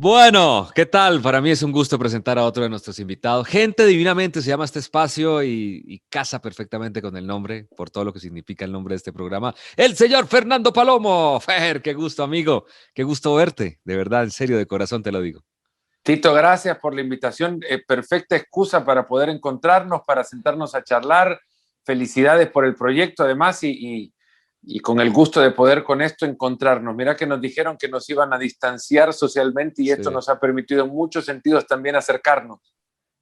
Bueno, ¿qué tal? Para mí es un gusto presentar a otro de nuestros invitados. Gente Divinamente se llama este espacio y casa perfectamente con el nombre, por todo lo que significa el nombre de este programa. El señor Fernando Palomo. Fer, qué gusto, amigo. Qué gusto verte. De verdad, en serio, de corazón te lo digo. Tito, gracias por la invitación. Perfecta excusa para poder encontrarnos, para sentarnos a charlar. Felicidades por el proyecto, además, y con el gusto de poder con esto encontrarnos. Mira que nos dijeron que nos iban a distanciar socialmente y esto Sí, nos ha permitido en muchos sentidos también acercarnos.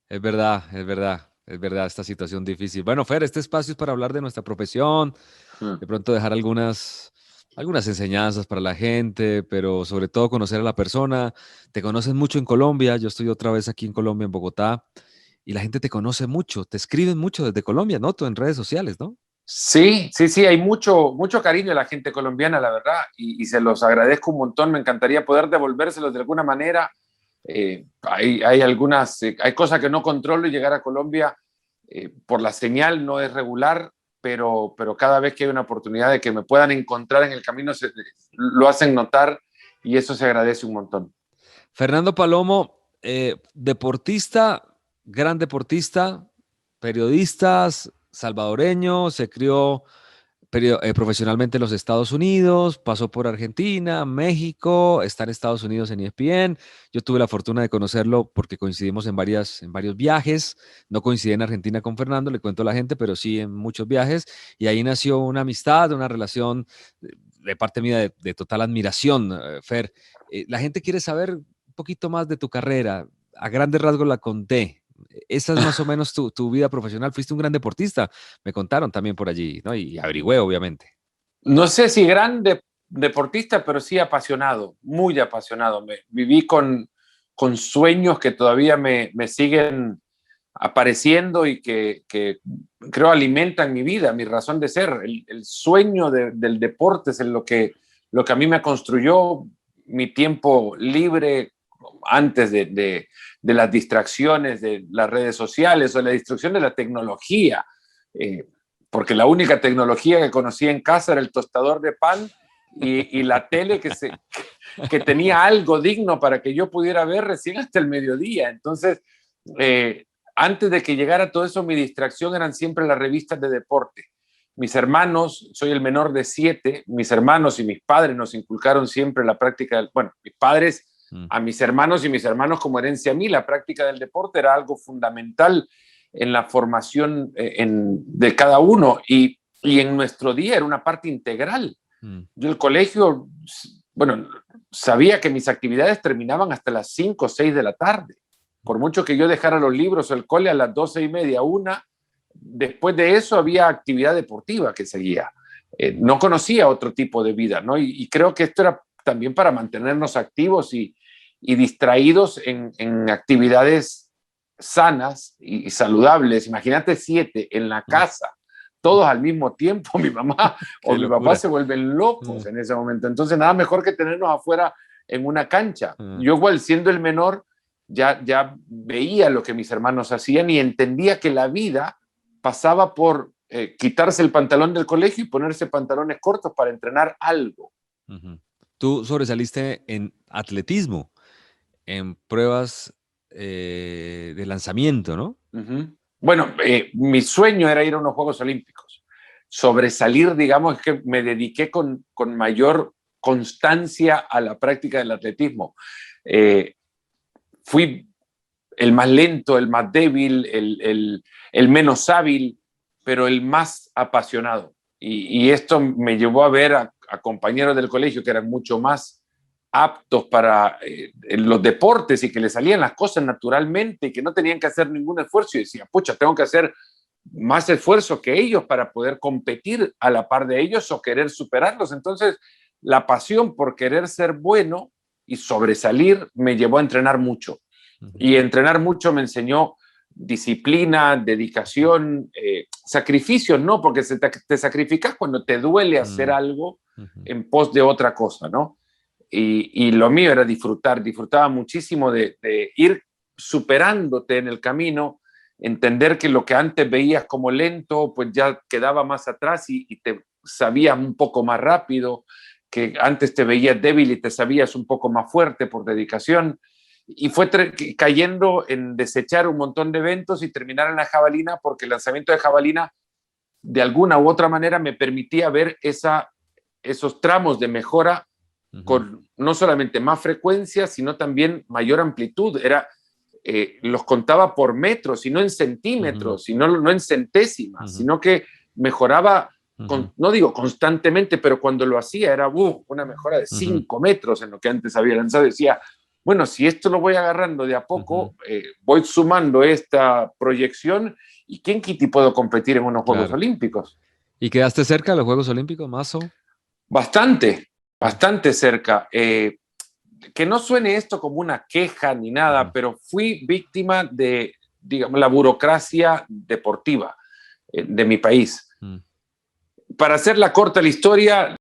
es verdad, es verdad. Es verdad, esta situación difícil. Bueno, Fer, este espacio es para hablar de nuestra profesión, Mm. de pronto dejar algunas enseñanzas para la gente, pero sobre todo conocer a la persona. Te conocen mucho en Colombia, yo estoy otra vez aquí en Colombia, en Bogotá, y la gente te conoce mucho, te escriben mucho desde Colombia, ¿no? Tú en redes sociales, ¿no? Sí, sí, sí, hay mucho cariño a la gente colombiana, la verdad, y se los agradezco un montón. Me encantaría poder devolvérselos de alguna manera. Hay cosas que no controlo y llegar a Colombia por la señal no es regular, pero cada vez que hay una oportunidad de que me puedan encontrar en el camino, lo hacen notar y eso se agradece un montón. Fernando Palomo, deportista, gran deportista, periodista, salvadoreño, se crió profesionalmente en los Estados Unidos, pasó por Argentina, México, está en Estados Unidos en ESPN. Yo tuve la fortuna de conocerlo porque coincidimos en varios viajes. No coincidí en Argentina con Fernando, le cuento a la gente, pero sí en muchos viajes. Y ahí nació una amistad, una relación de parte mía de total admiración, Fer. La gente quiere saber un poquito más de tu carrera. A grandes rasgos la conté. Esa es más o menos tu vida profesional. Fuiste un gran deportista, me contaron también por allí, ¿no? Y averigüé, obviamente. No sé si deportista, pero sí apasionado, muy apasionado. Viví con sueños que todavía me siguen apareciendo y que creo alimentan mi vida, mi razón de ser. El sueño del deporte es en lo que a mí me construyó mi tiempo libre antes de las distracciones de las redes sociales o la distracción de la tecnología. Eh, Porque la única tecnología que conocía en casa era el tostador de pan y la tele que tenía algo digno para que yo pudiera ver recién hasta el mediodía. Entonces, eh, antes de que llegara todo eso, mi distracción eran siempre las revistas de deporte. Mis hermanos, soy el menor de 7, mis hermanos y mis padres nos inculcaron siempre la práctica, bueno, mis padres Mm. a mis hermanos y mis hermanos como herencia a mí, la práctica del deporte era algo fundamental en la formación de cada uno y en nuestro día era una parte integral. Mm. Yo el colegio, bueno, sabía que mis actividades terminaban hasta las 5 o 6 de la tarde. Por mucho que yo dejara los libros o el cole a las 12:30, una, después de eso había actividad deportiva que seguía. No conocía otro tipo de vida, ¿no? Y creo que esto era también para mantenernos activos y distraídos en actividades sanas y saludables. Imagínate 7 en la Mm. casa, todos al mismo tiempo. Mi mamá o Qué mi papá locura. se vuelven locos Mm. en ese momento. Entonces, nada mejor que tenernos afuera en una cancha. Mm. Yo igual, siendo el menor, ya veía lo que mis hermanos hacían y entendía que la vida pasaba por quitarse el pantalón del colegio y ponerse pantalones cortos para entrenar algo. Ujú. Tú sobresaliste en atletismo, en pruebas de lanzamiento, ¿no? Uh -huh. Bueno, mi sueño era ir a unos Juegos Olímpicos. Sobresalir, digamos, es que me dediqué con mayor constancia a la práctica del atletismo. Eh, Fui el más lento, el más débil, el menos hábil, pero el más apasionado. Y esto me llevó a ver a compañeros del colegio que eran mucho más aptos para los deportes y que les salían las cosas naturalmente y que no tenían que hacer ningún esfuerzo. Y decía, pucha, tengo que hacer más esfuerzo que ellos para poder competir a la par de ellos o querer superarlos. Entonces, la pasión por querer ser bueno y sobresalir me llevó a entrenar mucho. Ujú. Y entrenar mucho me enseñó disciplina, dedicación, sacrificio, no, porque te sacrificas cuando te duele hacer Mm. algo Ujú. en pos de otra cosa, ¿no? Y lo mío era disfrutaba muchísimo de ir superándote en el camino, entender que lo que antes veías como lento, pues ya quedaba más atrás y te sabías un poco más rápido, que antes te veías débil y te sabías un poco más fuerte por dedicación. y fue cayendo en desechar un montón de eventos y terminar en la jabalina, porque el lanzamiento de jabalina de alguna u otra manera me permitía ver esos tramos de mejora con no solamente más frecuencia, sino también mayor amplitud. Los contaba por metros y no en centímetros, y no en centésimas, sino que mejoraba, no digo constantemente, pero cuando lo hacía era una mejora de 5 metros en lo que antes había lanzado. Decía, bueno, si esto lo voy agarrando de a poco, voy sumando esta proyección, y ¿quién quita y puedo competir en unos Juegos Olímpicos? ¿Y quedaste cerca de los Juegos Olímpicos, Mazo? Bastante cerca. Que no suene esto como una queja ni nada, pero fui víctima de, digamos, la burocracia deportiva de mi país. Para hacer la corta la historia,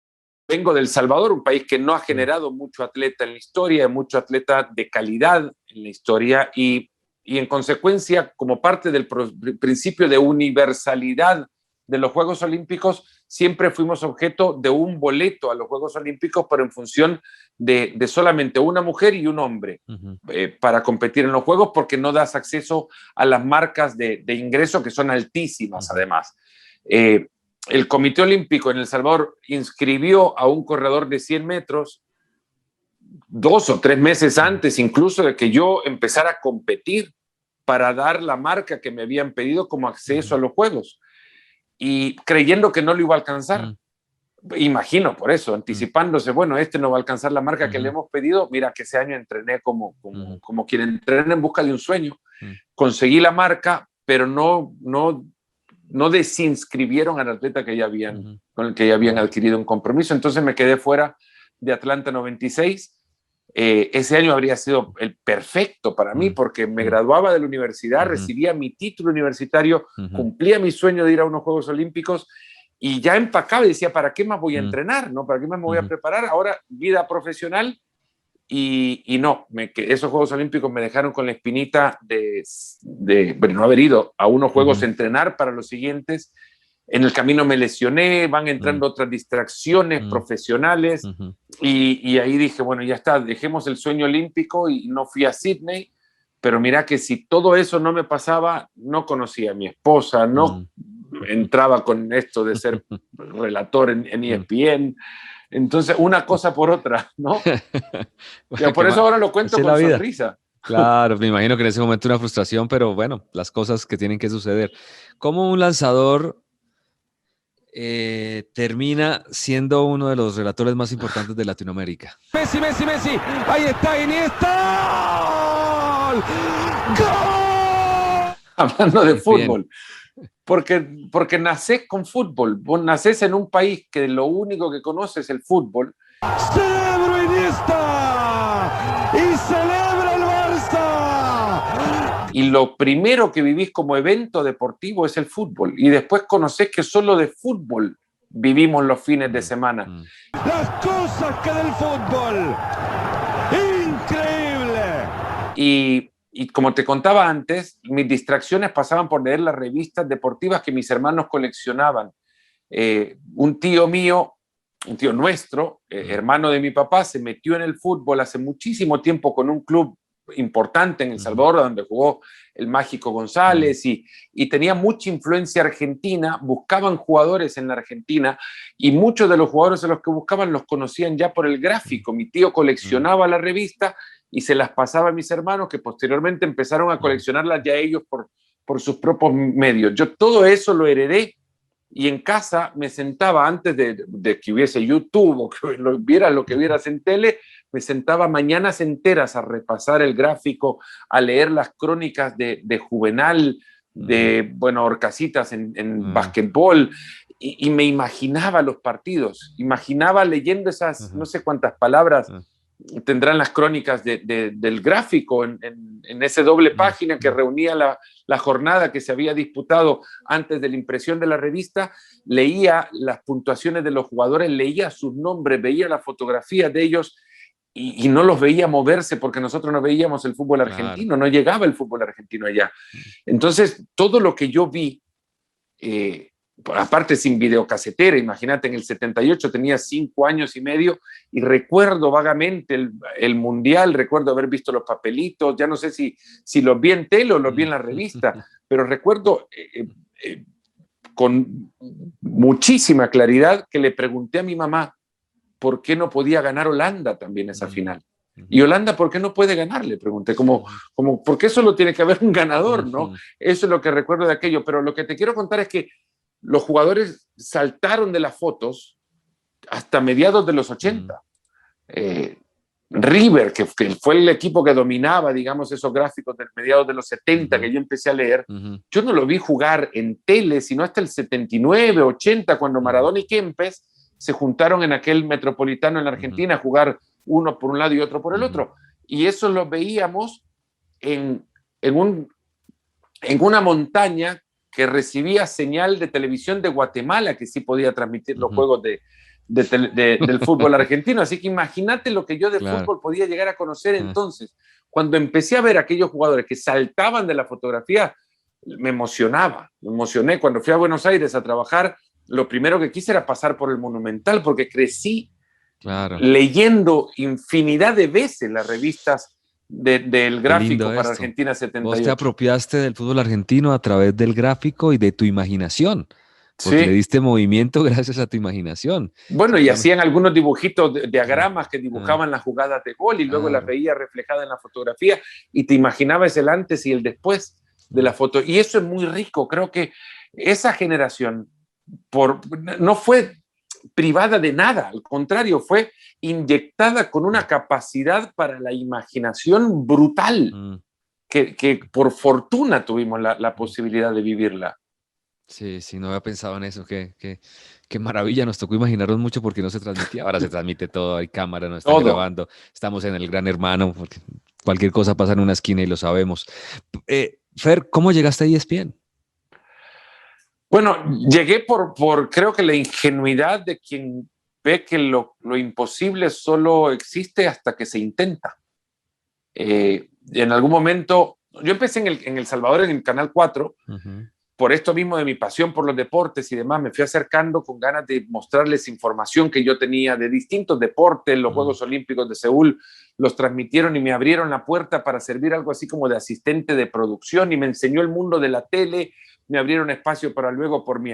vengo de El Salvador, un país que no ha generado mucho atleta en la historia, mucho atleta de calidad en la historia, y en consecuencia, como parte del principio de universalidad de los Juegos Olímpicos, siempre fuimos objeto de un boleto a los Juegos Olímpicos, pero en función de solamente una mujer y un hombre para competir en los Juegos, porque no das acceso a las marcas de ingreso, que son altísimas además. El Comité Olímpico en El Salvador inscribió a un corredor de 100 metros 2 o 3 meses antes incluso de que yo empezara a competir, para dar la marca que me habían pedido como acceso a los Juegos, y creyendo que no lo iba a alcanzar. Imagino, por eso, anticipándose, bueno, este no va a alcanzar la marca que le hemos pedido. Mira que ese año entrené como quien entrena en busca de un sueño. Conseguí la marca, pero no desinscribieron al atleta que ya habían, con el que ya habían adquirido un compromiso. Entonces me quedé fuera de Atlanta 96. Ese año habría sido el perfecto para mí, porque me graduaba de la universidad, recibía mi título universitario, cumplía mi sueño de ir a unos Juegos Olímpicos, y ya empacaba y decía, ¿para qué más voy a entrenar? ¿No? ¿Para qué más me voy a preparar? Ahora, vida profesional. Y no, esos Juegos Olímpicos me dejaron con la espinita de no haber ido a unos Juegos a entrenar para los siguientes. En el camino me lesioné, van entrando otras distracciones profesionales, y ahí dije, bueno, ya está, dejemos el sueño olímpico, y no fui a Sydney. Pero mira que si todo eso no me pasaba, no conocía a mi esposa, no entraba con esto de ser relator en ESPN. Entonces, una cosa por otra, ¿no? Bueno, por eso ahora lo cuento con sonrisa. Claro, me imagino que en ese momento una frustración, pero bueno, las cosas que tienen que suceder. ¿Cómo un lanzador termina siendo uno de los relatores más importantes de Latinoamérica? Messi, ahí está Iniesta. ¡Gol! Hablando de fútbol, porque nacés con fútbol. Vos nacés en un país que lo único que conoce es el fútbol. ¡Celebra Iniesta! ¡Y celebra el Barça! Y lo primero que vivís como evento deportivo es el fútbol, y después conocés que solo de fútbol vivimos los fines de semana. Las cosas que del fútbol. Increíble. Y como te contaba antes, mis distracciones pasaban por leer las revistas deportivas que mis hermanos coleccionaban. Un tío mío, un tío nuestro, hermano de mi papá, se metió en el fútbol hace muchísimo tiempo con un club importante en El Salvador, donde jugó el Mágico González, y tenía mucha influencia argentina. Buscaban jugadores en la Argentina, y muchos de los jugadores a los que buscaban los conocían ya por el gráfico. Mi tío coleccionaba la revista y se las pasaba a mis hermanos, que posteriormente empezaron a coleccionarlas ya ellos por sus propios medios. Yo todo eso lo heredé, y en casa me sentaba, antes de que hubiese YouTube o que vieras lo que vieras en tele, me sentaba mañanas enteras a repasar el gráfico, a leer las crónicas de Juvenal, de, bueno, Orcasitas en básquetbol, y me imaginaba los partidos, imaginaba leyendo esas no sé cuántas palabras tendrán las crónicas del gráfico en ese doble página que reunía la jornada que se había disputado antes de la impresión de la revista. Leía las puntuaciones de los jugadores, leía sus nombres, veía las fotografías de ellos, y no los veía moverse, porque nosotros no veíamos el fútbol argentino, no llegaba el fútbol argentino allá. Entonces, todo lo que yo vi, aparte sin videocasetera, imagínate, en el 78 tenía 5 años y medio y recuerdo vagamente el Mundial, recuerdo haber visto los papelitos, ya no sé si los vi en tele o los vi en la revista, pero recuerdo con muchísima claridad que le pregunté a mi mamá por qué no podía ganar Holanda también esa final. Y Holanda, ¿por qué no puede ganar? Le pregunté, como ¿por qué solo tiene que haber un ganador? ¿No? Eso es lo que recuerdo de aquello, pero lo que te quiero contar es que los jugadores saltaron de las fotos hasta mediados de los 80. River, que fue el equipo que dominaba, digamos, esos gráficos de mediados de los 70 que yo empecé a leer, yo no lo vi jugar en tele, sino hasta el 79, 80, cuando Maradona y Kempes se juntaron en aquel Metropolitano en la Argentina a jugar uno por un lado y otro por el otro. Y eso lo veíamos en una montaña que recibía señal de televisión de Guatemala, que sí podía transmitir los juegos del fútbol argentino. Así que imagínate lo que yo de fútbol podía llegar a conocer entonces. Cuando empecé a ver a aquellos jugadores que saltaban de la fotografía, me emocioné. Cuando fui a Buenos Aires a trabajar, lo primero que quise era pasar por el Monumental, porque crecí leyendo infinidad de veces las revistas del gráfico para Argentina 78. Vos te apropiaste del fútbol argentino a través del gráfico y de tu imaginación, porque le diste movimiento gracias a tu imaginación. Bueno, y hacían algunos dibujitos, diagramas que dibujaban las jugadas de gol y luego las veía reflejadas en la fotografía y te imaginabas el antes y el después de la foto. Y eso es muy rico. Creo que esa generación no fue privada de nada, al contrario, fue inyectada con una capacidad para la imaginación brutal, que por fortuna tuvimos la posibilidad de vivirla. Sí, no había pensado en eso, qué maravilla, nos tocó imaginarnos mucho porque no se transmitía, ahora se transmite todo, hay cámara, nos están grabando, estamos en el Gran Hermano, porque cualquier cosa pasa en una esquina y lo sabemos. Fer, ¿cómo llegaste a ESPN? Bueno, llegué por creo que la ingenuidad de quien ve que lo imposible solo existe hasta que se intenta. En algún momento, yo empecé en El Salvador en el Canal 4, por esto mismo de mi pasión por los deportes y demás, me fui acercando con ganas de mostrarles información que yo tenía de distintos deportes. Los Juegos Olímpicos de Seúl los transmitieron y me abrieron la puerta para servir algo así como de asistente de producción y me enseñó el mundo de la tele. Me abrieron espacio para luego, por mi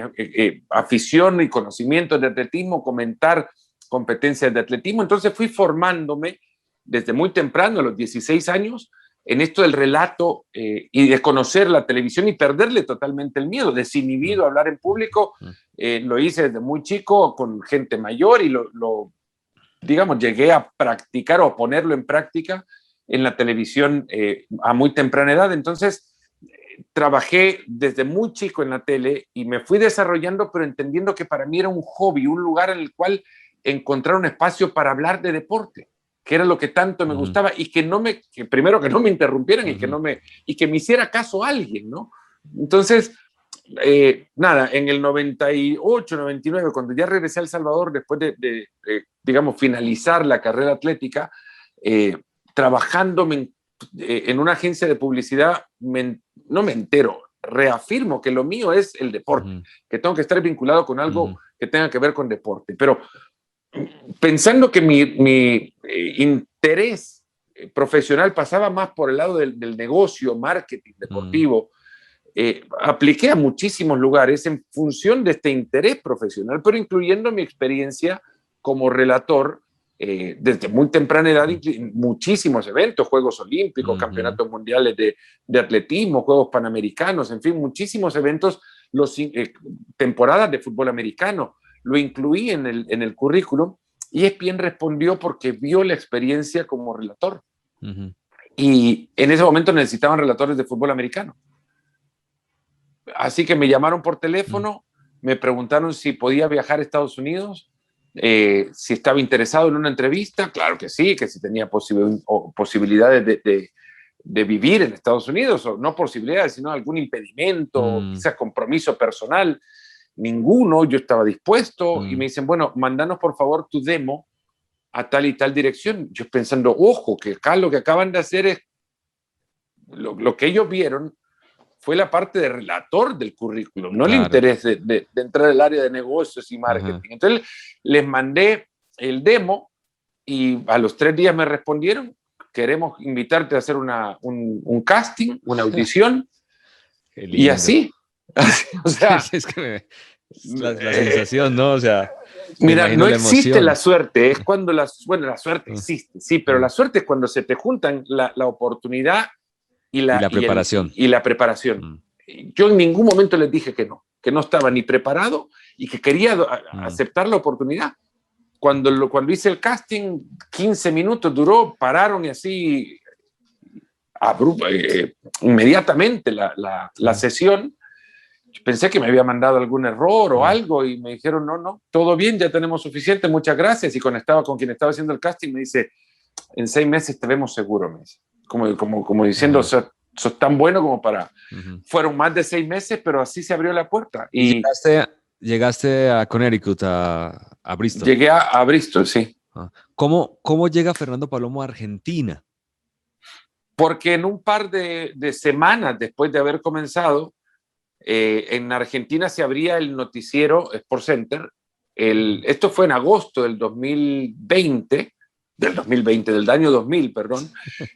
afición y conocimiento de atletismo, comentar competencias de atletismo. Entonces fui formándome desde muy temprano, a los 16 años, en esto del relato y de conocer la televisión y perderle totalmente el miedo, desinhibido a hablar en público. Lo hice desde muy chico con gente mayor y digamos, llegué a practicar o a ponerlo en práctica en la televisión a muy temprana edad. Entonces, trabajé desde muy chico en la tele y me fui desarrollando, pero entendiendo que para mí era un hobby, un lugar en el cual encontrar un espacio para hablar de deporte, que era lo que tanto me gustaba y que primero que no me interrumpieran y que me hiciera caso alguien, ¿no? Entonces, nada, en el 98, 99, cuando ya regresé a El Salvador, después de digamos, finalizar la carrera atlética, trabajando en una agencia de publicidad, no me entero, reafirmo que lo mío es el deporte, que tengo que estar vinculado con algo que tenga que ver con deporte. Pero pensando que mi interés profesional pasaba más por el lado del negocio, marketing deportivo, apliqué a muchísimos lugares en función de este interés profesional, pero incluyendo mi experiencia como relator desde muy temprana edad, muchísimos eventos, Juegos Olímpicos, Campeonatos Mundiales de Atletismo, Juegos Panamericanos, en fin, muchísimos eventos, temporadas de fútbol americano. Lo incluí en el currículum y ESPN respondió porque vio la experiencia como relator. Y en ese momento necesitaban relatores de fútbol americano. Así que me llamaron por teléfono, me preguntaron si podía viajar a Estados Unidos, si estaba interesado en una entrevista. Claro que sí, que si tenía posibilidades de vivir en Estados Unidos, o no posibilidades, sino algún impedimento, quizás compromiso personal. Ninguno, yo estaba dispuesto y me dicen, bueno, mándanos por favor tu demo a tal y tal dirección. Yo pensando, ojo, que acá lo que acaban de hacer es, lo que ellos vieron fue la parte de relator del currículum, no el Claro. interés de entrar al área de negocios y marketing. Ajá. Entonces les mandé el demo y a los 3 días me respondieron, queremos invitarte a hacer un casting, una audición, Qué y lindo. así. O sea, Es que la sensación, ¿no? O sea, me mira, imagino no la existe emoción. la suerte, es cuando la suerte existe, sí, pero la suerte es cuando se te juntan la oportunidad y la preparación. y la preparación. Mm. Yo en ningún momento les dije que no estaba ni preparado y que quería aceptar la oportunidad. Cuando hice el casting, 15 minutos duró, pararon y así inmediatamente la sesión. Pensé que me había mandado algún error o algo y me dijeron, no, todo bien, ya tenemos suficiente, muchas gracias. Y cuando estaba con quien estaba haciendo el casting me dice, en 6 meses te vemos seguro, me dice. Como diciendo, sos tan bueno como para... Fueron más de 6 meses, pero así se abrió la puerta. Y llegaste a Connecticut, a Bristol. Llegué a Bristol, sí. ¿Cómo llega Fernando Palomo a Argentina? Porque en un par de semanas después de haber comenzado, en Argentina se abría el noticiero SportsCenter. Esto fue en agosto del 2020, del año 2000, perdón,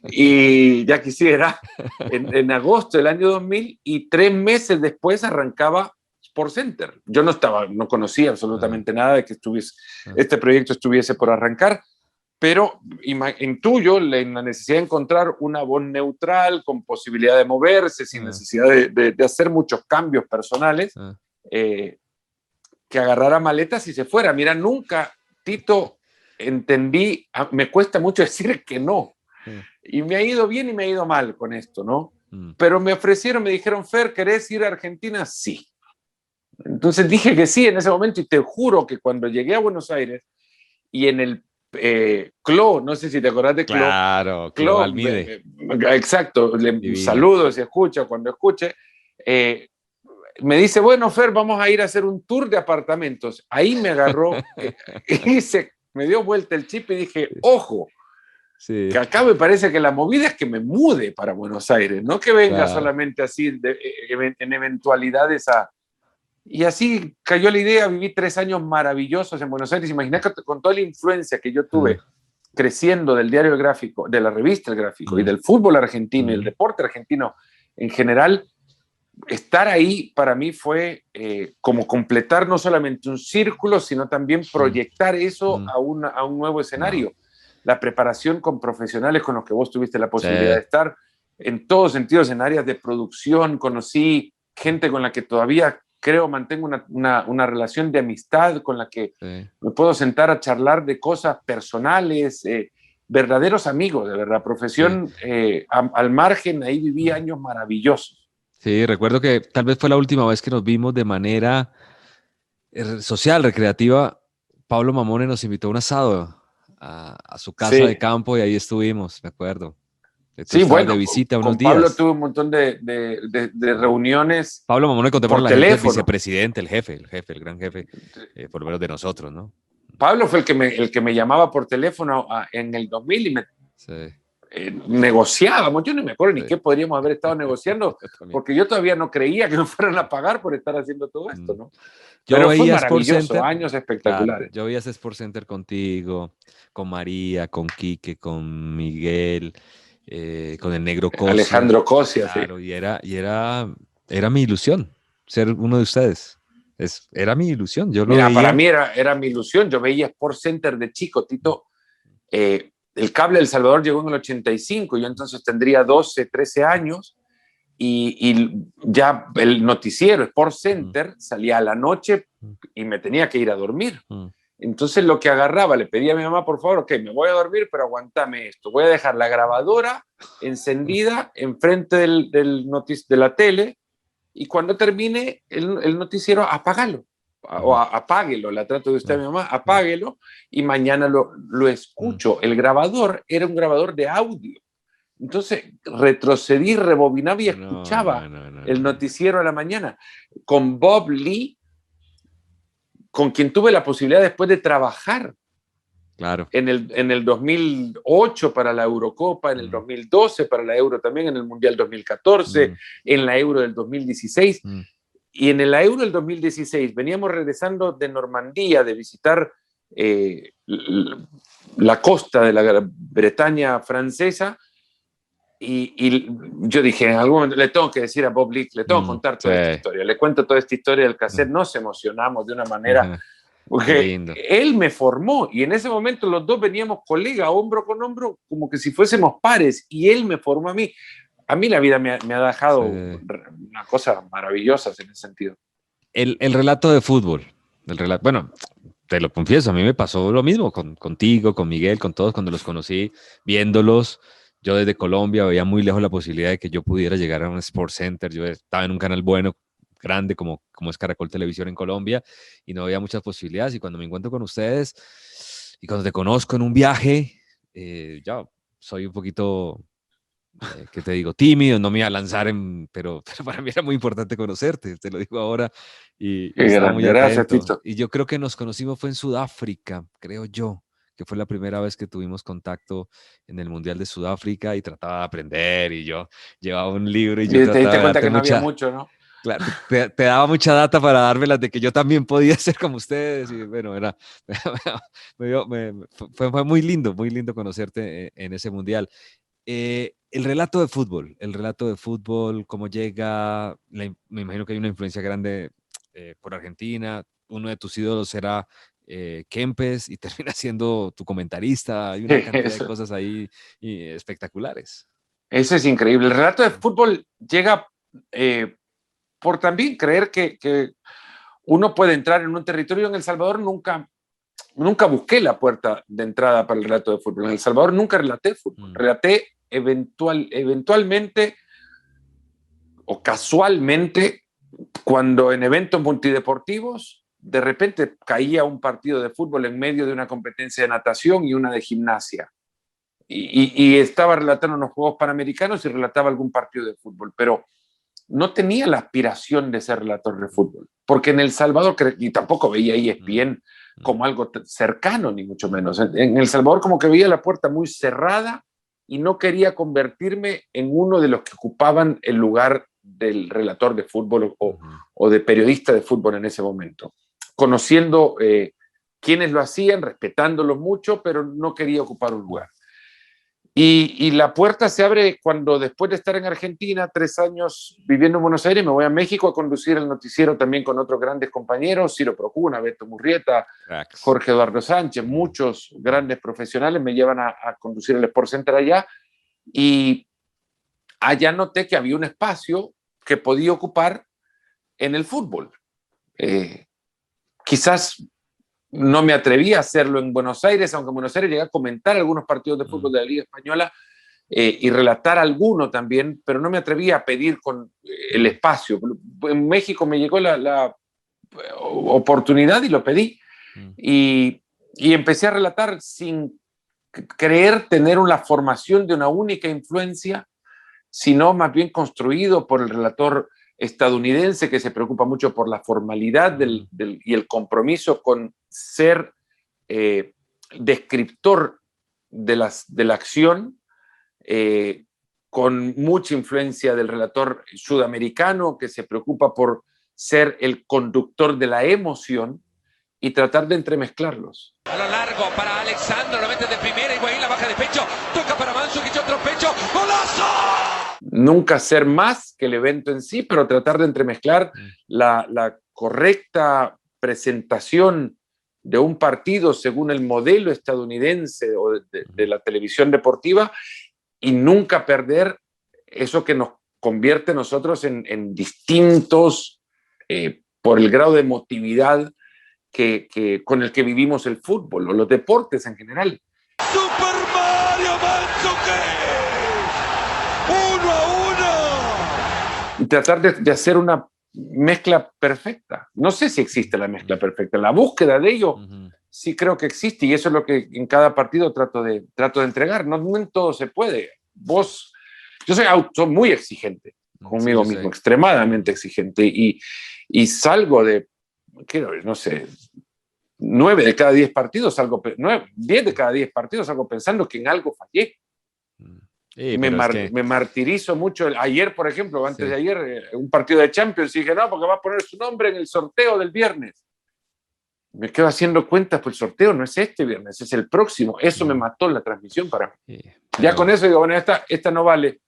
y ya quisiera, en agosto del año 2000, y 3 meses después arrancaba SportsCenter. Yo no conocía absolutamente nada de que este proyecto estuviese por arrancar, pero intuyo la necesidad de encontrar una voz neutral, con posibilidad de moverse, sin necesidad de hacer muchos cambios personales, que agarrara maletas y se fuera. Mira, nunca, Tito, entendí, me cuesta mucho decir que no. Y me ha ido bien y me ha ido mal con esto, ¿no? Pero me dijeron, Fer, ¿querés ir a Argentina? Sí. Entonces dije que sí en ese momento y te juro que cuando llegué a Buenos Aires y en el Clo, no sé si te acordás de Clo. Claro, Clo Almide. Exacto, saludo si escucha, cuando escuche. Me dice, bueno, Fer, vamos a ir a hacer un tour de apartamentos. Ahí me agarró y me dio vuelta el chip y dije, ojo, que acá me parece que la movida es que me mude para Buenos Aires, no que venga solamente así en eventualidades Y así cayó la idea. Viví 3 años maravillosos en Buenos Aires. Imagínate con toda la influencia que yo tuve creciendo del diario El Gráfico, de la revista El Gráfico y del fútbol argentino y el deporte argentino en general. Estar ahí para mí fue como completar no solamente un círculo, sino también proyectar eso a un nuevo escenario. La preparación con profesionales con los que vos tuviste la posibilidad de estar, en todos sentidos, en áreas de producción. Conocí gente con la que todavía creo mantengo una relación de amistad, con la que me puedo sentar a charlar de cosas personales, verdaderos amigos, de verdad. Profesión al margen, ahí viví años maravillosos. Sí, recuerdo que tal vez fue la última vez que nos vimos de manera social, recreativa. Pablo Mamone nos invitó a un asado a su casa de campo y ahí estuvimos, me acuerdo. Sí, bueno, de visita unos con Pablo días. tuve un montón de reuniones. Pablo Mamone por teléfono. El vicepresidente, el gran jefe, por lo menos de nosotros, ¿no? Pablo fue el que me llamaba por teléfono en el 2000 y me negociábamos. Yo no me acuerdo ni qué podríamos haber estado negociando, porque yo todavía no creía que me fueran a pagar por estar haciendo todo esto, ¿no? Pero fue maravilloso, años espectaculares. Claro, yo veía ese SportsCenter contigo, con María, con Quique, con Miguel, con el negro Cosia. Alejandro Cosia, claro, sí. Y era mi ilusión ser uno de ustedes. Era mi ilusión. Yo lo veía. Para mí era mi ilusión. Yo veía SportsCenter de chico, Tito. El cable del Salvador llegó en el 85, yo entonces tendría 12, 13 años y ya el noticiero SportsCenter salía a la noche y me tenía que ir a dormir. Entonces lo que agarraba, le pedía a mi mamá, por favor, ok, me voy a dormir, pero aguantame esto. Voy a dejar la grabadora encendida enfrente de la tele y cuando termine el noticiero, apágalo. O apáguelo, la trato de usted a mi mamá, apáguelo y mañana lo escucho. El grabador era un grabador de audio. Entonces retrocedí, rebobinaba y escuchaba el noticiero a la mañana. Con Bob Lee, con quien tuve la posibilidad después de trabajar. Claro. en el 2008 para la Eurocopa, en el 2012 para la Euro también, en el Mundial 2014, en la Euro del 2016. Y en la Euro del 2016 veníamos regresando de Normandía, de visitar la costa de la Gran Bretaña francesa, y yo dije, en algún momento le tengo que decir a Bob Leach, le tengo que contar toda esta historia, le cuento toda esta historia del cassette, nos emocionamos de una manera, porque él me formó, y en ese momento los dos veníamos colega, hombro con hombro, como que si fuésemos pares, y él me formó a mí. A mí la vida me ha dejado una cosa maravillosa en ese sentido. El relato de fútbol, bueno, te lo confieso, a mí me pasó lo mismo contigo, con Miguel, con todos, cuando los conocí, viéndolos. Yo desde Colombia veía muy lejos la posibilidad de que yo pudiera llegar a un Sports Center. Yo estaba en un canal bueno, grande, como es Caracol Televisión en Colombia, y no había muchas posibilidades. Y cuando me encuentro con ustedes y cuando te conozco en un viaje, ya soy un poquito, ¿qué te digo? Tímido, no me iba a lanzar, pero para mí era muy importante conocerte, te lo digo ahora. Y estaba muy gracias, atento. Tito. Y yo creo que nos conocimos fue en Sudáfrica, creo yo, que fue la primera vez que tuvimos contacto en el Mundial de Sudáfrica, y trataba de aprender, y yo llevaba un libro y yo te diste trataba de cuenta darte que no había mucha, mucho, ¿no? claro, te daba mucha data para dármelas de que yo también podía ser como ustedes, y bueno, fue muy lindo conocerte en ese Mundial. El relato de fútbol, cómo llega, me imagino que hay una influencia grande por Argentina, uno de tus ídolos era Kempes, y termina siendo tu comentarista, hay una cantidad de cosas ahí espectaculares. Eso es increíble. El relato de fútbol llega por también creer que uno puede entrar en un territorio. En El Salvador nunca busqué la puerta de entrada para el relato de fútbol. En El Salvador nunca relaté fútbol. Relaté eventualmente o casualmente cuando en eventos multideportivos de repente caía un partido de fútbol en medio de una competencia de natación y una de gimnasia. Y estaba relatando unos Juegos Panamericanos y relataba algún partido de fútbol, pero no tenía la aspiración de ser relator de fútbol, porque en El Salvador, y tampoco veía ESPN como algo cercano, ni mucho menos. En El Salvador como que veía la puerta muy cerrada y no quería convertirme en uno de los que ocupaban el lugar del relator de fútbol o de periodista de fútbol en ese momento. Conociendo quienes lo hacían, respetándolos mucho, pero no quería ocupar un lugar. Y la puerta se abre cuando, después de estar en Argentina 3 años viviendo en Buenos Aires, me voy a México a conducir el noticiero también con otros grandes compañeros, Ciro Procuna, Beto Murrieta, Jorge Eduardo Sánchez, muchos grandes profesionales me llevan a conducir el Sports Center allá, y allá noté que había un espacio que podía ocupar en el fútbol. Quizás no me atreví a hacerlo en Buenos Aires, aunque en Buenos Aires llegué a comentar algunos partidos de fútbol de la Liga Española y relatar alguno también, pero no me atreví a pedir con el espacio. En México me llegó la oportunidad y lo pedí. Y empecé a relatar sin creer tener una formación de una única influencia, sino más bien construido por el relator estadounidense que se preocupa mucho por la formalidad y el compromiso con ser descriptor de la acción, con mucha influencia del relator sudamericano que se preocupa por ser el conductor de la emoción y tratar de entremezclarlos. A lo largo para Alexandro, lo mete de primera, Higuaín la baja de pecho, toca para Mandzukic, otro pecho, ¡golazo! Nunca ser más que el evento en sí, pero tratar de entremezclar la correcta presentación de un partido según el modelo estadounidense o de la televisión deportiva, y nunca perder eso que nos convierte a nosotros en distintos por el grado de emotividad con el que vivimos el fútbol o los deportes en general. ¡Super Mario Mandzukic! 1-1. Y tratar de hacer una mezcla perfecta. No sé si existe la mezcla perfecta. La búsqueda de ello sí creo que existe, y eso es lo que en cada partido trato de entregar. No en todo se puede. Yo soy muy exigente conmigo mismo, extremadamente exigente, y salgo de, no sé, 9 de cada 10 partidos salgo, 10 de cada 10 partidos salgo pensando que en algo fallé. Sí, Me martirizo mucho. Ayer, por ejemplo, antes Sí. de ayer, un partido de Champions, y dije, no, porque va a poner su nombre en el sorteo del viernes. Me quedo haciendo cuentas, pues el sorteo no es este viernes, es el próximo. Eso me mató la transmisión para mí. Sí, Ya con eso digo, bueno, esta no vale.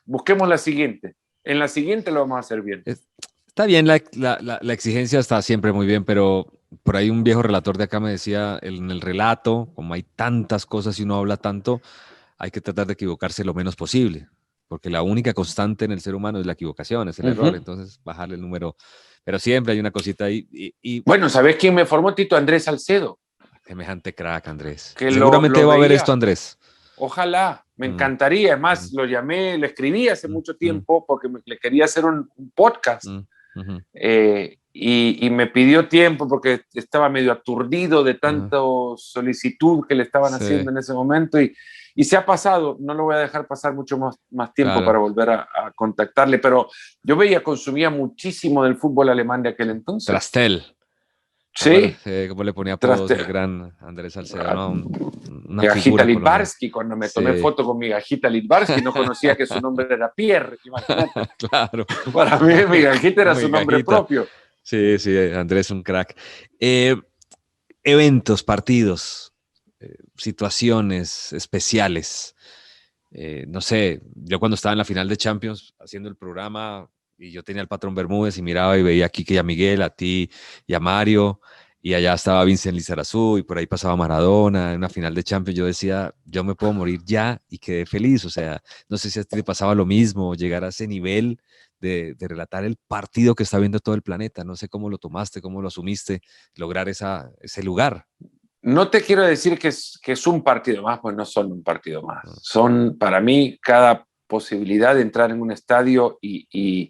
Busquemos la siguiente. En la siguiente lo vamos a hacer bien. Está bien, la exigencia está siempre muy bien, pero por ahí un viejo relator de acá me decía, en el relato, como hay tantas cosas y uno habla tanto, hay que tratar de equivocarse lo menos posible, porque la única constante en el ser humano es la equivocación, es el error, entonces bajarle el número, pero siempre hay una cosita ahí. Y Bueno, ¿sabés quién me formó? Tito Andrés Salcedo. semejante crack, Andrés. Que Seguramente va a ver veía. esto, Andrés. Ojalá, me encantaría. Es más, lo llamé, le escribí hace mucho tiempo porque le quería hacer un podcast. Y me pidió tiempo porque estaba medio aturdido de tanta solicitud que le estaban haciendo en ese momento y se ha pasado, no lo voy a dejar pasar mucho más tiempo para volver a contactarle, pero yo consumía muchísimo del fútbol alemán de aquel entonces. Trastel. Sí. ¿Cómo le ponía apodos el gran Andrés Salcedo? ¿No? Mi gajita Litvarsky, cuando me tomé foto con mi gajita Litvarsky, no conocía que su nombre era Pierre, imagínate. Claro. Para mí mi gajita era su nombre propio. Sí, Andrés un crack. Eventos, partidos, situaciones especiales. No sé, yo cuando estaba en la final de Champions haciendo el programa y yo tenía al patrón Bermúdez y miraba y veía a Quique y a Miguel, a ti y a Mario, y allá estaba Vincent Lizarazu y por ahí pasaba Maradona en una final de Champions. Yo decía, yo me puedo morir ya y quedé feliz. O sea, no sé si a ti te pasaba lo mismo, llegar a ese nivel de relatar el partido que está viendo todo el planeta. No sé cómo lo tomaste, cómo lo asumiste, lograr ese lugar. No te quiero decir que es un partido más, pues no son un partido más. Son, para mí, cada posibilidad de entrar en un estadio y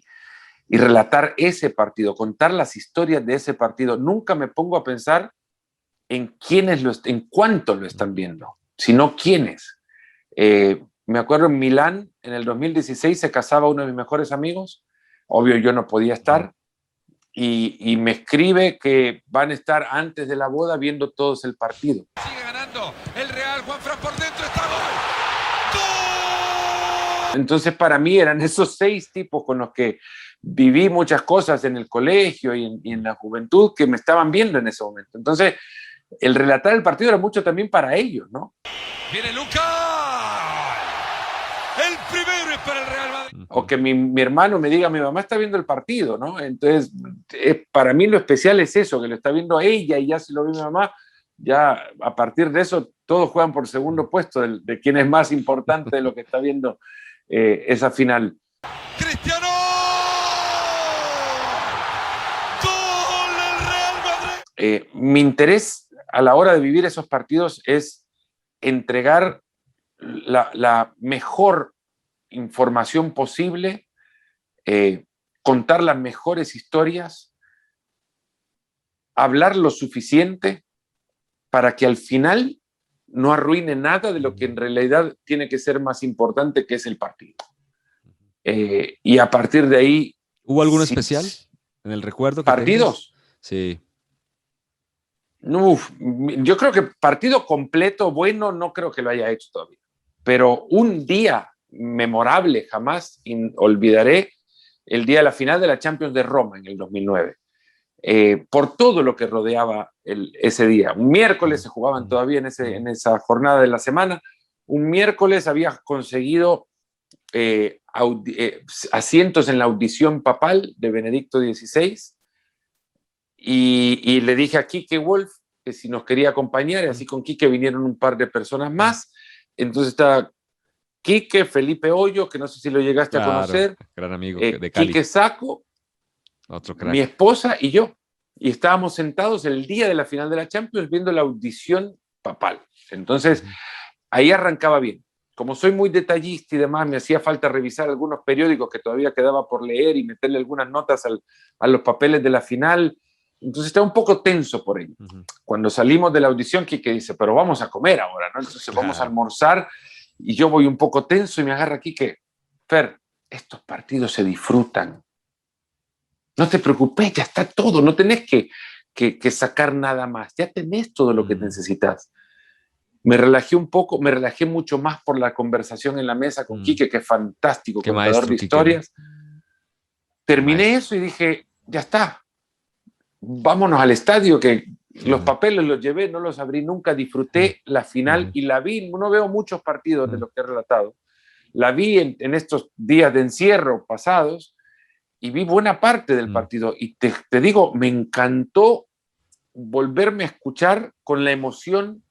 relatar ese partido, contar las historias de ese partido. Nunca me pongo a pensar en en cuántos lo están viendo, sino quiénes. Me acuerdo en Milán, en el 2016, se casaba uno de mis mejores amigos. Obvio, yo no podía estar. Y me escribe que van a estar antes de la boda viendo todos el partido. Sigue ganando el Real, Juanfran por dentro, está gol. Entonces para mí eran esos 6 tipos con los que viví muchas cosas en el colegio y en la juventud que me estaban viendo en ese momento. Entonces el relatar el partido era mucho también para ellos, ¿no? Viene Lucas. El primero es para el Real Madrid. O que mi hermano me diga, mi mamá está viendo el partido, ¿no? Entonces, para mí lo especial es eso, que lo está viendo ella y ya si lo ve mi mamá, ya a partir de eso todos juegan por segundo puesto de quién es más importante de lo que está viendo esa final. ¡Cristiano! ¡Gol del Real Madrid! Mi interés a la hora de vivir esos partidos es entregar la mejor información posible, contar las mejores historias, hablar lo suficiente para que al final no arruine nada de lo que en realidad tiene que ser más importante, que es el partido. Y a partir de ahí... ¿Hubo alguno especial en el recuerdo? ¿Partidos? Sí. Uf, yo creo que partido completo, bueno, no creo que lo haya hecho todavía. Pero un día memorable, jamás olvidaré, el día de la final de la Champions de Roma en el 2009. Por todo lo que rodeaba ese día. Un miércoles se jugaban todavía en esa jornada de la semana. Un miércoles había conseguido asientos en la audición papal de Benedicto XVI y le dije a Quique Wolf que si nos quería acompañar, y así con Quique vinieron un par de personas más. Entonces está Quique, Felipe Hoyo, que no sé si lo llegaste a conocer. Gran amigo de Cali. Quique Saco, otro crack. Mi esposa y yo. Y estábamos sentados el día de la final de la Champions viendo la audición papal. Entonces, ahí arrancaba bien. Como soy muy detallista y demás, me hacía falta revisar algunos periódicos que todavía quedaba por leer y meterle algunas notas a los papeles de la final. Entonces estaba un poco tenso por ello. Cuando salimos de la audición, Quique dice, pero vamos a comer ahora, ¿no? Entonces vamos a almorzar y yo voy un poco tenso y me agarra Quique. Fer, estos partidos se disfrutan. No te preocupes, ya está todo. No tenés que que sacar nada más. Ya tenés todo lo que necesitas. Me relajé un poco, me relajé mucho más por la conversación en la mesa con Quique, que es fantástico, Qué contador maestro, de Quique, historias. Terminé maestro. eso y dije, ya está, vámonos al estadio, que los papeles los llevé, no los abrí nunca, disfruté la final y la vi. No veo muchos partidos de los que he relatado. La vi en estos días de encierro pasados y vi buena parte del partido. Y te digo, me encantó volverme a escuchar con la emoción,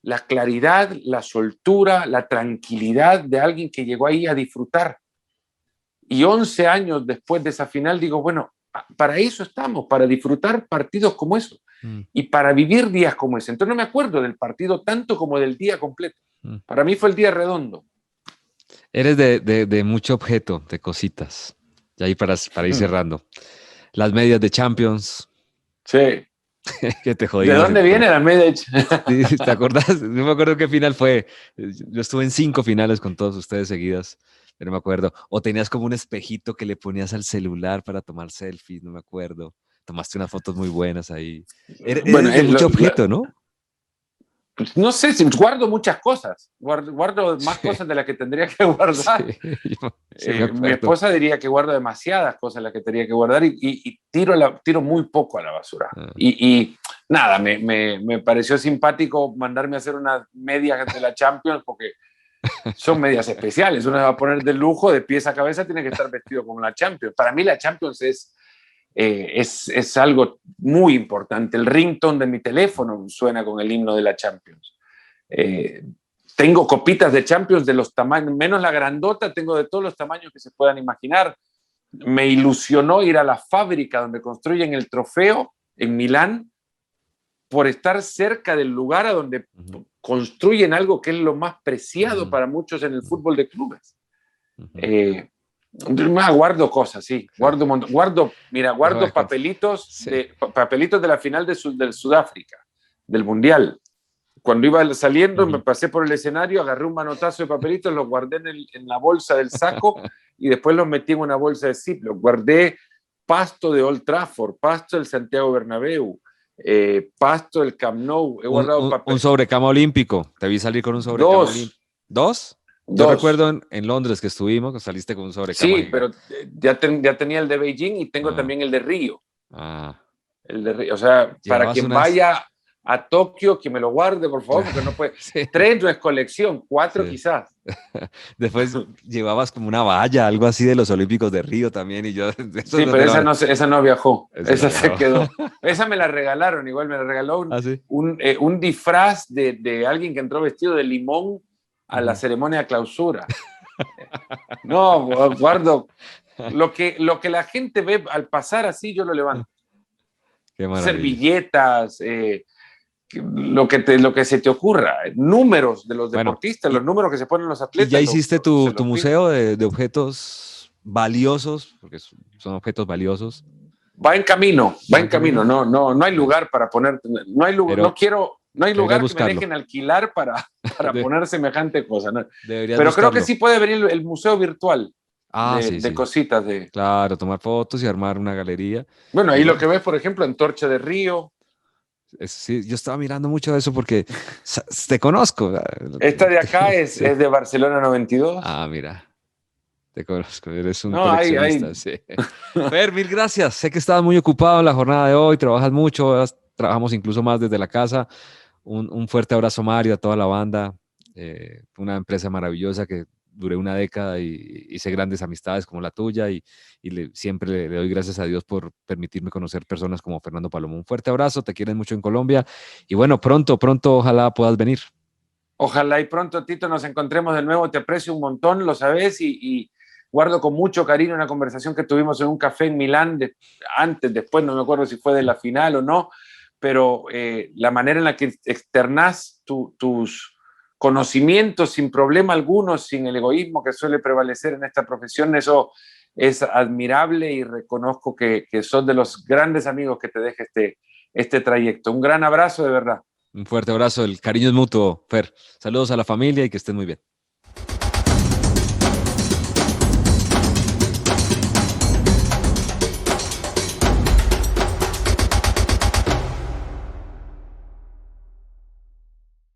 la claridad, la soltura, la tranquilidad de alguien que llegó ahí a disfrutar. Y 11 años después de esa final digo, bueno, para eso estamos, para disfrutar partidos como esos y para vivir días como ese. Entonces no me acuerdo del partido tanto como del día completo. Para mí fue el día redondo. Eres de mucho objeto, de cositas. Y ahí para ir cerrando. Las medias de Champions. Sí. Que te jodí. ¿De dónde viene la media? Sí, ¿te acordás? No me acuerdo qué final fue. Yo estuve en 5 finales con todos ustedes seguidas, pero no me acuerdo. O tenías como un espejito que le ponías al celular para tomar selfies, no me acuerdo. Tomaste unas fotos muy buenas ahí. Eres Bueno, de mucho objeto, ¿no? No sé si guardo muchas cosas. Guardo más cosas de las que tendría que guardar. Sí, mi esposa diría que guardo demasiadas cosas de las que tendría que guardar y tiro muy poco a la basura. Y nada, me pareció simpático mandarme a hacer unas medias de la Champions porque son medias especiales. Uno se va a poner de lujo, de pies a cabeza, tiene que estar vestido como la Champions. Para mí la Champions es algo muy importante. El ringtone de mi teléfono suena con el himno de la Champions. Tengo copitas de Champions de los tamaños, menos la grandota, tengo de todos los tamaños que se puedan imaginar. Me ilusionó ir a la fábrica donde construyen el trofeo en Milán por estar cerca del lugar a donde construyen algo que es lo más preciado para muchos en el fútbol de clubes. Guardo cosas, sí. Guardo papelitos de la final del Sudáfrica, del Mundial. Cuando iba saliendo, me pasé por el escenario, agarré un manotazo de papelitos, los guardé en la bolsa del saco y después los metí en una bolsa de Ziploc. Guardé pasto de Old Trafford, pasto del Santiago Bernabéu, pasto del Camp Nou. He guardado papel. Un sobrecama olímpico. Te vi salir con un sobrecama olímpico. ¿Dos? Yo recuerdo en Londres que estuvimos, que saliste con un sobrecama. Sí, pero ya tenía el de Beijing y tengo también el de Río. El de Río. O sea, para quien vaya a Tokio, que me lo guarde, por favor, porque no puede. 3 no es colección, 4 quizás. Después llevabas como una valla, algo así de los Olímpicos de Río también. Y yo, sí, pero esa no viajó. Esa se quedó. Esa me la regalaron, igual me la regaló un disfraz de alguien que entró vestido de limón a la ceremonia de clausura. No, guardo. Lo que la gente ve al pasar así, yo lo levanto. Servilletas, lo que se te ocurra, números de los deportistas, los números que se ponen los atletas. ¿Y ya hiciste tu museo de objetos valiosos? Porque son objetos valiosos. Va en camino. No hay lugar para poner, no hay lugar, no hay lugar que me dejen alquilar para poner semejante cosa. ¿No? Pero creo que sí puede venir el museo virtual de cositas. Claro, tomar fotos y armar una galería. Bueno, ahí lo que ves, por ejemplo, Antorcha de Río. Sí, yo estaba mirando mucho eso porque te conozco. Esta de acá es de Barcelona 92. Ah, mira. Te conozco, eres un coleccionista. Sí. Fer, mil gracias. Sé que estabas muy ocupado en la jornada de hoy, trabajas mucho, trabajamos incluso más desde la casa. Un fuerte abrazo, Mario, a toda la banda. Una empresa maravillosa que duré una década y hice grandes amistades como la tuya y siempre le doy gracias a Dios por permitirme conocer personas como Fernando Palomo. Un fuerte abrazo, te quieren mucho en Colombia y bueno, pronto ojalá puedas venir. Ojalá y pronto, Tito, nos encontremos de nuevo. Te aprecio un montón, lo sabes, y guardo con mucho cariño una conversación que tuvimos en un café en Milán, después, no me acuerdo si fue de la final o no, pero la manera en la que externás tus conocimientos sin problema alguno, sin el egoísmo que suele prevalecer en esta profesión, eso es admirable y reconozco que sos de los grandes amigos que te deja este trayecto. Un gran abrazo, de verdad. Un fuerte abrazo, el cariño es mutuo, Fer. Saludos a la familia y que estén muy bien.